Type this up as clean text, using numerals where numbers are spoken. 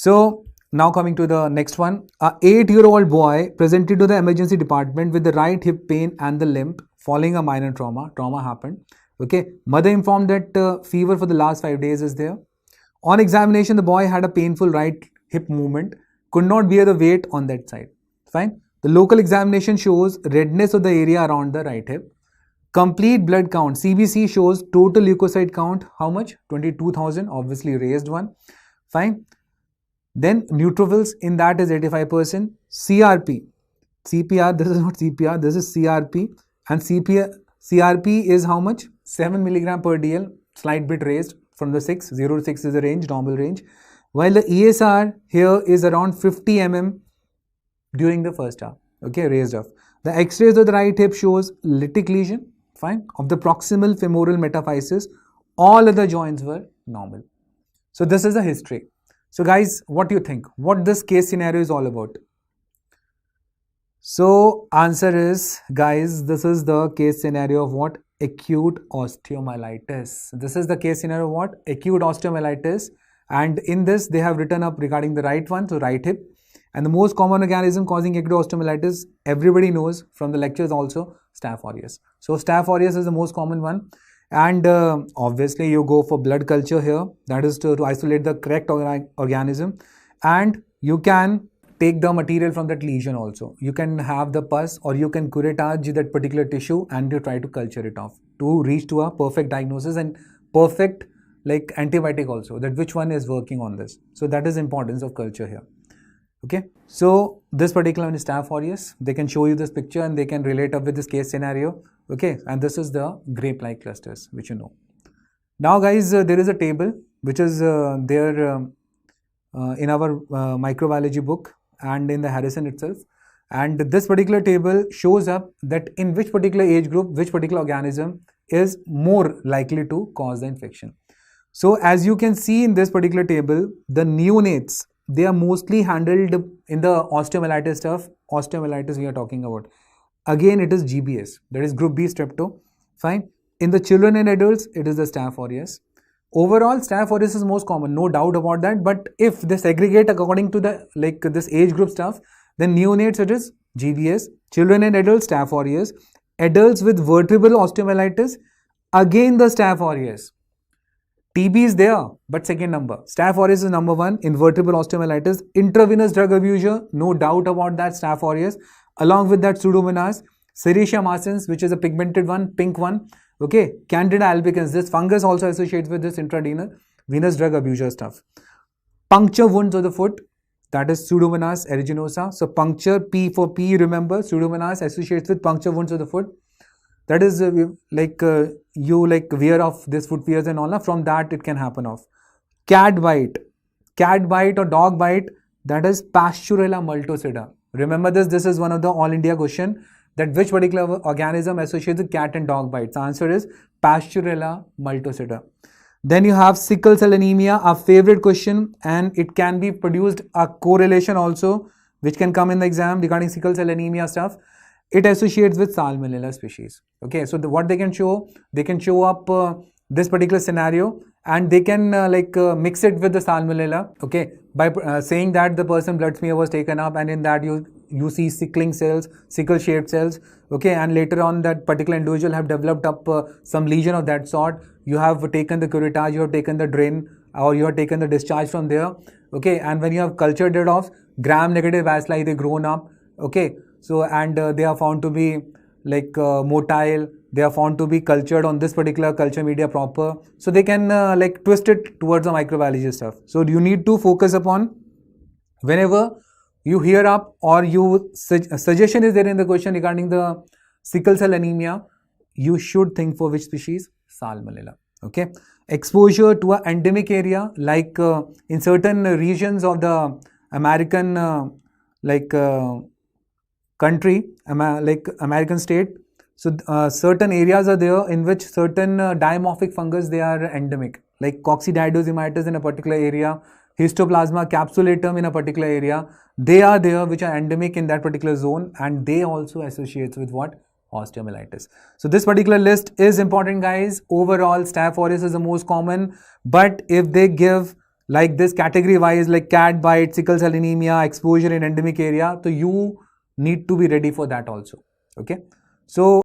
So now coming to the next one, a 8-year-old boy presented to the emergency department with the right hip pain and the limp following a minor trauma. Trauma happened. Okay, mother informed that fever for the last 5 days is there. On examination, the boy had a painful right hip movement, could not bear the weight on that side. Fine. The local examination shows redness of the area around the right hip. Complete blood count, CBC shows total leukocyte count, how much? 22,000, obviously raised one. Fine. Then neutrophils in that is 85%. CRP, CPR, this is not CPR, this is CRP. And CRP is how much? 7 milligram per DL, slight bit raised from the 6, 0 to 6 is the range, normal range. While the ESR here is around 50 mm during the first hour, okay, raised off. The X-rays of the right hip shows lytic lesion, fine, of the proximal femoral metaphysis. All other joints were normal. So this is the history. So guys, what do you think? What this case scenario is all about? So answer is, guys, this is the case scenario of what? Acute osteomyelitis. This is the case scenario of what? Acute osteomyelitis. And in this, they have written up regarding the right one, so right hip. And the most common organism causing acute osteomyelitis, everybody knows from the lectures also, Staph aureus. So Staph aureus is the most common one. And obviously you go for blood culture here, that is to isolate the correct organism, and you can take the material from that lesion also. You can have the pus or you can curettage that particular tissue and you try to culture it off to reach to a perfect diagnosis and perfect like antibiotic also, that which one is working on this. So that is importance of culture here. Okay, so this particular one is Staph aureus. They can show you this picture and they can relate up with this case scenario. Okay, and this is the grape-like clusters, which you know. Now guys, there is a table which is there in our microbiology book and in the Harrison itself. And this particular table shows up that in which particular age group, which particular organism is more likely to cause the infection. So as you can see in this particular table, the neonates, they are mostly handled in the osteomyelitis stuff. Osteomyelitis we are talking about. Again, it is GBS, that is group B strepto. Fine. In the children and adults, it is the Staph aureus. Overall, Staph aureus is most common, no doubt about that. But if they segregate according to the like this age group stuff, then neonates it is GBS, children and adults Staph aureus, adults with vertebral osteomyelitis, again the Staph aureus. TB is there, but second number. Staph aureus is number 1 in vertebral osteomyelitis. Intravenous drug abuse, no doubt about that, Staph aureus. Along with that, Pseudomonas, Serratia marcins, which is a pigmented one, pink one. Okay, Candida albicans, this fungus also associates with this intravenous drug abuse stuff. Puncture wounds of the foot, that is Pseudomonas aeruginosa. So puncture, P for P, remember, Pseudomonas associates with puncture wounds of the foot. That is you like wear off this foot wears and all, from that it can happen off. Cat bite or dog bite, that is Pasteurella multocida. Remember this is one of the all India question, that which particular organism associates with cat and dog bites. The answer is Pasteurella multocida. Then you have sickle cell anemia, a favorite question, and it can be produced a correlation also, which can come in the exam regarding sickle cell anemia stuff. It associates with Salmonella species. Okay, so what they can show up this particular scenario, and they can mix it with the Salmonella. Okay, by saying that the person blood smear was taken up, and in that you see sickling cells, sickle shaped cells. Okay, and later on that particular individual have developed up some lesion of that sort. You have taken the curettage, you have taken the drain, or you have taken the discharge from there. Okay, and when you have cultured it off, gram-negative bacilli, they grown up. Okay. So, and they are found to be like motile, they are found to be cultured on this particular culture media proper. So, they can like twist it towards the microbiology stuff. So, you need to focus upon whenever you hear up or you suggestion is there in the question regarding the sickle cell anemia, you should think for which species? Salmonella. Okay. Exposure to an endemic area like in certain regions of the American country, like American state. So certain areas are there in which certain dimorphic fungus, they are endemic, like coccidioides in a particular area, histoplasma capsulatum in a particular area. They are there which are endemic in that particular zone, and they also associate with what? Osteomyelitis. So this particular list is important, guys. Overall, Staph aureus is the most common, but if they give like this category wise, like cat bite, sickle cell anemia, exposure in endemic area, so you need to be ready for that also. Okay, so